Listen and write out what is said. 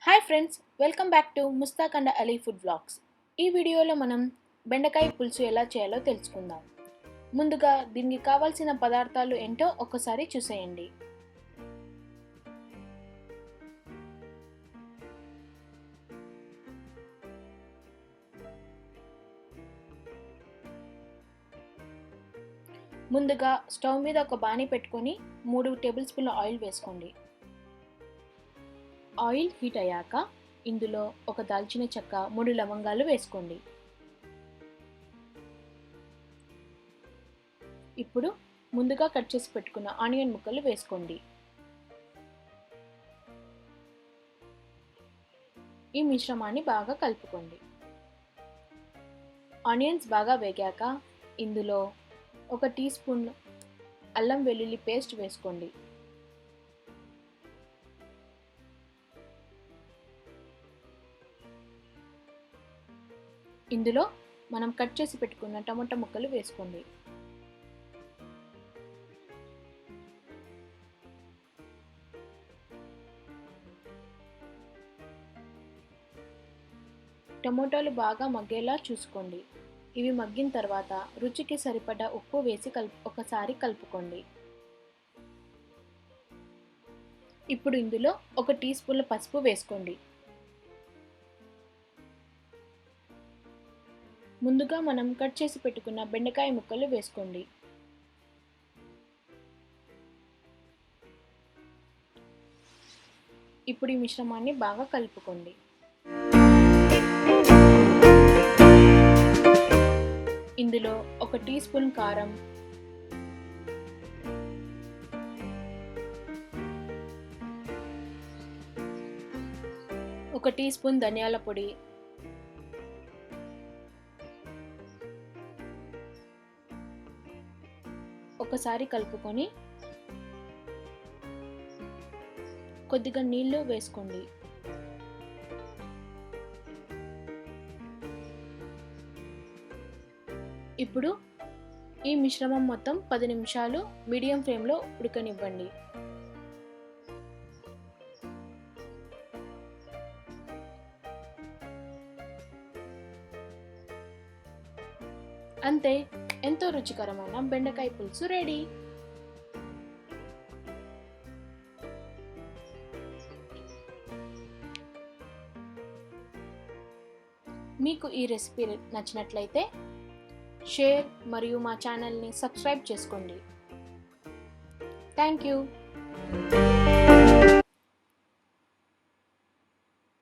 Hi friends, welcome back to Mushtaq and Ali food vlogs. ఈ వీడియోలో మనం బెండకాయ పులుసు ఎలా చేయాలో తెలుసుకుందాం. ముందుగా దీనికి కావాల్సిన పదార్థాలు ఏంటో ఒకసారి చూసేయండి. ముందుగా స్టవ్ మీద ఒక బాణీ పెట్టుకొని 3 టేబుల్ స్పూన్ల ఆయిల్ వేసుకోండి. ఆయిల్ హీట్ అయ్యాక ఇందులో ఒక దాల్చిన చెక్క, 3 లవంగాలు వేసుకోండి. ఇప్పుడు ముందుగా కట్ చేసి పెట్టుకున్న ఆనియన్ ముక్కలు వేసుకోండి. ఈ మిశ్రమాన్ని బాగా కలుపుకోండి. ఆనియన్స్ బాగా వేగాక ఇందులో 1 టీ స్పూన్ అల్లం వెల్లుల్లి పేస్ట్ వేసుకోండి. ఇందులో మనం కట్ చేసి పెట్టుకున్న టమాటా ముక్కలు వేసుకోండి. టమోటాలు బాగా మగ్గేలా చూసుకోండి. ఇవి మగ్గిన తర్వాత రుచికి సరిపడా ఉప్పు వేసి ఒకసారి కలుపుకోండి. ఇప్పుడు ఇందులో 1 టీ స్పూన్ల పసుపు వేసుకోండి. ముందుగా మనం కట్ చేసి పెట్టుకున్న బెండకాయ ముక్కలు వేసుకోండి. ఇప్పుడు ఈ మిశ్రమాన్ని బాగా కలుపుకోండి. ఇందులో 1 టీ స్పూన్ కారం, 1 టీ స్పూన్ ధనియాల పొడి, ఒకసారి కలుపుకొని కొద్దిగా నీళ్లు వేసుకోండి. ఇప్పుడు ఈ మిశ్రమం మొత్తం 10 నిమిషాలు మీడియం ఫ్లేమ్లో ఉడకనివ్వండి. అంతే, ఎంతో రుచికరమైన బెండకాయ పులుసు రెడీ. మీకు ఈ రెసిపీ నచ్చినట్లయితే షేర్ మరియు మా ఛానల్ని సబ్స్క్రైబ్ చేసుకోండి. Thank you.